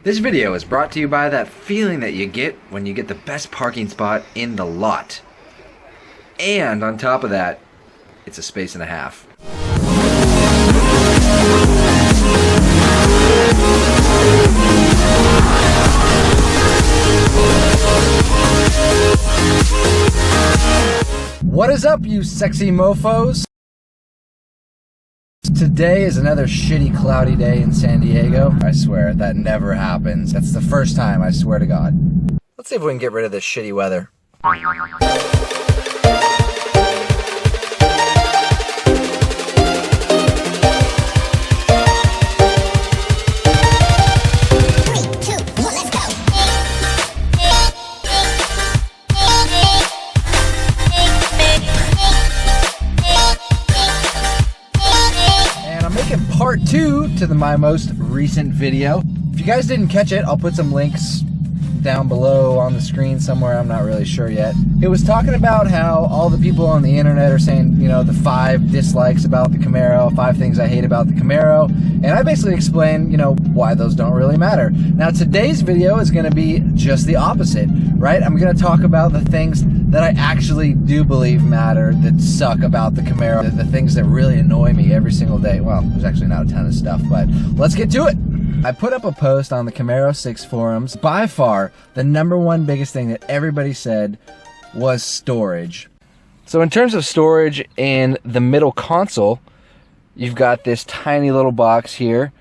This video is brought to you by that feeling that you get when you get the best parking spot in the lot. And on top of that, it's a space and a half. What is up, you sexy mofos? Today is another shitty cloudy day in San Diego. I swear, that never happens. That's the first time, I swear to God. Let's see if we can get rid of this shitty weather. Part 2 to my most recent video. If you guys didn't catch it, I'll put some links down below on the screen somewhere. I'm not really sure yet. It was talking about how all the people on the internet are saying, you know, the 5 dislikes about the Camaro, 5 things I hate about the Camaro, and I basically explained, you know, why those don't really matter. Now today's video is going to be just the opposite, right? I'm going to talk about the things that I actually do believe matter, that suck about the Camaro, the things that really annoy me every single day. Well, there's actually not a ton of stuff, but let's get to it. I put up a post on the Camaro 6 forums. By far, the #1 biggest thing that everybody said was storage. So in terms of storage in the middle console, you've got this tiny little box here.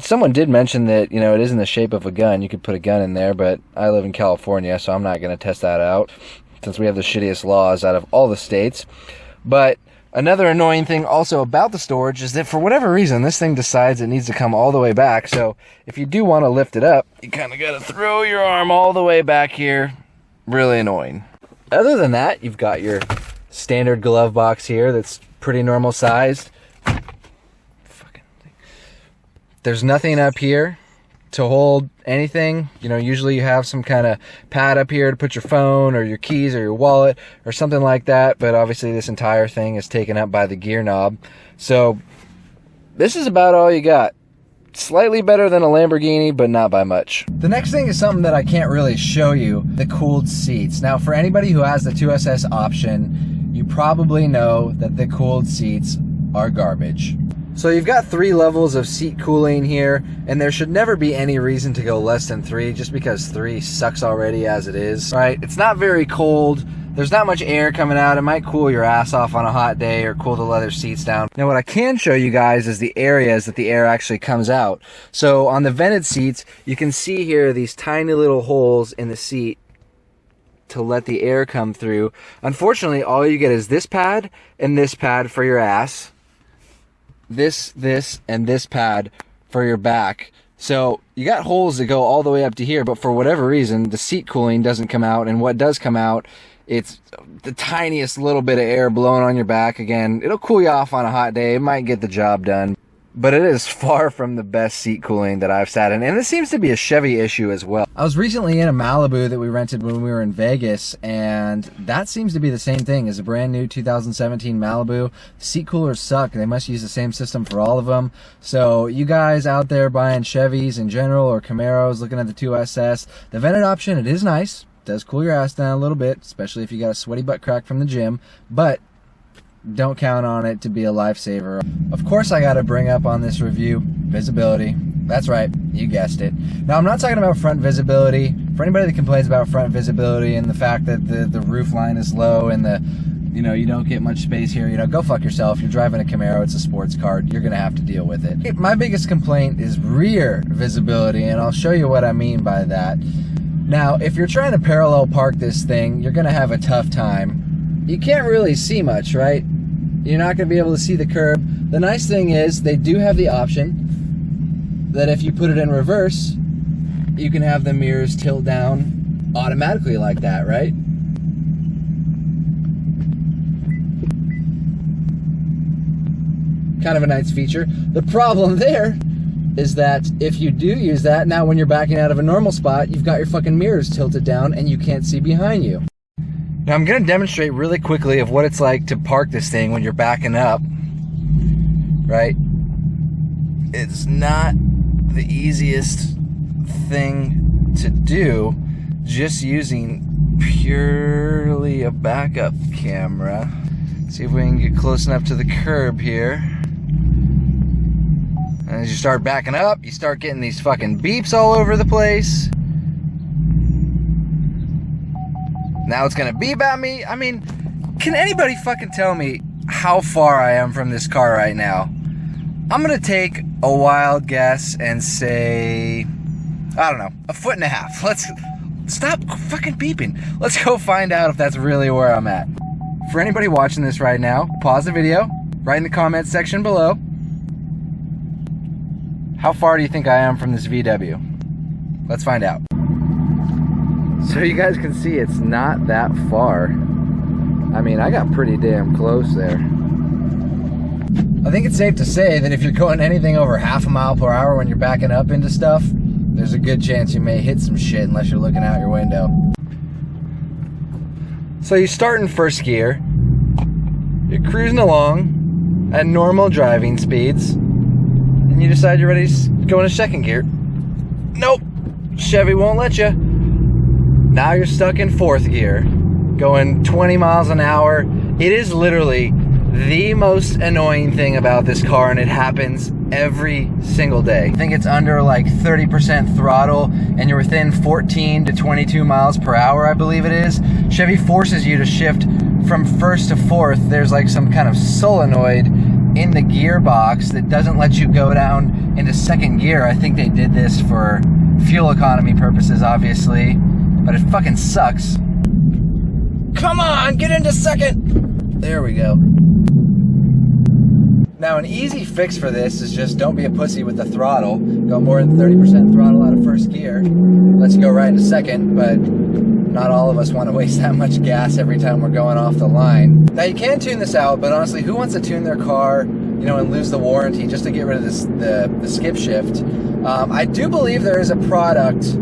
Someone did mention that, you know, it is in the shape of a gun. You could put a gun in there, but I live in California, so I'm not going to test that out since we have the shittiest laws out of all the states. But another annoying thing also about the storage is that for whatever reason, this thing decides it needs to come all the way back. So if you do want to lift it up, you kind of got to throw your arm all the way back here. Really annoying. Other than that, you've got your standard glove box here that's pretty normal sized. There's nothing up here to hold anything. You know, usually you have some kind of pad up here to put your phone or your keys or your wallet or something like that, but obviously this entire thing is taken up by the gear knob. So this is about all you got. Slightly better than a Lamborghini, but not by much. The next thing is something that I can't really show you, the cooled seats. Now for anybody who has the 2SS option, you probably know that the cooled seats are garbage. So you've got 3 levels of seat cooling here, and there should never be any reason to go less than 3, just because 3 sucks already as it is. Right? It's not very cold. There's not much air coming out. It might cool your ass off on a hot day or cool the leather seats down. Now what I can show you guys is the areas that the air actually comes out. So on the vented seats, you can see here these tiny little holes in the seat to let the air come through. Unfortunately, all you get is this pad and this pad for your ass. This, and this pad for your back. So you got holes that go all the way up to here, but for whatever reason, the seat cooling doesn't come out, and what does come out, it's the tiniest little bit of air blowing on your back. Again, it'll cool you off on a hot day. It might get the job done, but it is far from the best seat cooling that I've sat in, and this seems to be a Chevy issue as well. I was recently in a Malibu that we rented when we were in Vegas, and that seems to be the same thing as a brand new 2017 Malibu. Seat coolers suck. They must use the same system for all of them. So you guys out there buying Chevys in general or Camaros, looking at the 2SS, the vented option, it is nice. It does cool your ass down a little bit, especially if you got a sweaty butt crack from the gym, but don't count on it to be a lifesaver. Of course I gotta bring up on this review, visibility. That's right, you guessed it. Now I'm not talking about front visibility. For anybody that complains about front visibility and the fact that the roof line is low and you know, you don't get much space here, you know, go fuck yourself. You're driving a Camaro, it's a sports car, you're gonna have to deal with it. My biggest complaint is rear visibility, and I'll show you what I mean by that. Now, if you're trying to parallel park this thing, you're gonna have a tough time. You can't really see much, right? You're not going to be able to see the curb. The nice thing is they do have the option that if you put it in reverse, you can have the mirrors tilt down automatically like that, right? Kind of a nice feature. The problem there is that if you do use that, now when you're backing out of a normal spot, you've got your fucking mirrors tilted down and you can't see behind you. Now I'm going to demonstrate really quickly of what it's like to park this thing when you're backing up, right? It's not the easiest thing to do just using purely a backup camera. See if we can get close enough to the curb here. And as you start backing up, you start getting these fucking beeps all over the place. Now it's gonna beep at me. I mean, can anybody fucking tell me how far I am from this car right now? I'm gonna take a wild guess and say, I don't know, 1.5 feet. Let's stop fucking beeping. Let's go find out if that's really where I'm at. For anybody watching this right now, pause the video, write in the comments section below. How far do you think I am from this VW? Let's find out. So you guys can see it's not that far. I mean, I got pretty damn close there. I think it's safe to say that if you're going anything over 0.5 miles per hour when you're backing up into stuff, there's a good chance you may hit some shit unless you're looking out your window. So you start in first gear, you're cruising along at normal driving speeds, and you decide you're ready to go into second gear. Nope, Chevy won't let you. Now you're stuck in fourth gear, going 20 miles an hour. It is literally the most annoying thing about this car, and it happens every single day. I think it's under like 30% throttle, and you're within 14 to 22 miles per hour, I believe it is. Chevy forces you to shift from first to fourth. There's like some kind of solenoid in the gearbox that doesn't let you go down into second gear. I think they did this for fuel economy purposes, obviously, but it fucking sucks. Come on, get into second. There we go. Now, an easy fix for this is just don't be a pussy with the throttle. Go more than 30% throttle out of first gear. Lets you go right into second, but not all of us want to waste that much gas every time we're going off the line. Now, you can tune this out, but honestly, who wants to tune their car, you know, and lose the warranty just to get rid of this, the skip shift? I do believe there is a product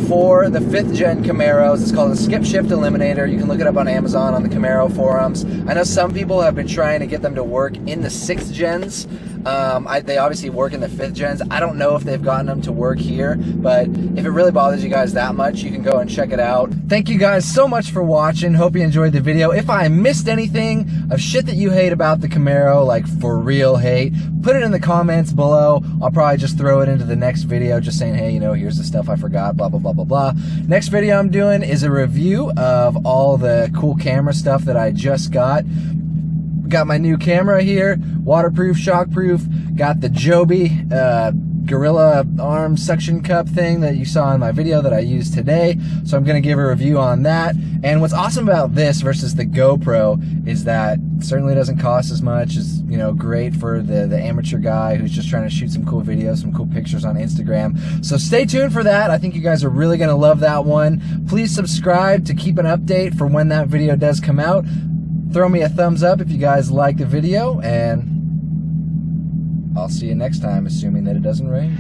for the 5th gen Camaros. It's called a skip shift eliminator. You can look it up on Amazon on the Camaro forums. I know some people have been trying to get them to work in the 6th gens. They obviously work in the 5th gens. I don't know if they've gotten them to work here, but if it really bothers you guys that much, you can go and check it out. Thank you guys so much for watching. Hope you enjoyed the video. If I missed anything of shit that you hate about the Camaro, like for real hate, put it in the comments below. I'll probably just throw it into the next video, just saying, hey, you know, here's the stuff I forgot, blah, blah, blah, blah, blah. Next video I'm doing is a review of all the cool camera stuff that I just got. Got my new camera here, waterproof, shockproof. Got the Joby Gorilla arm suction cup thing that you saw in my video that I used today. So I'm gonna give a review on that. And what's awesome about this versus the GoPro is that it certainly doesn't cost as much. It's, you know, great for the amateur guy who's just trying to shoot some cool videos, some cool pictures on Instagram. So stay tuned for that. I think you guys are really gonna love that one. Please subscribe to keep an update for when that video does come out. Throw me a thumbs up if you guys like the video, and I'll see you next time, assuming that it doesn't rain.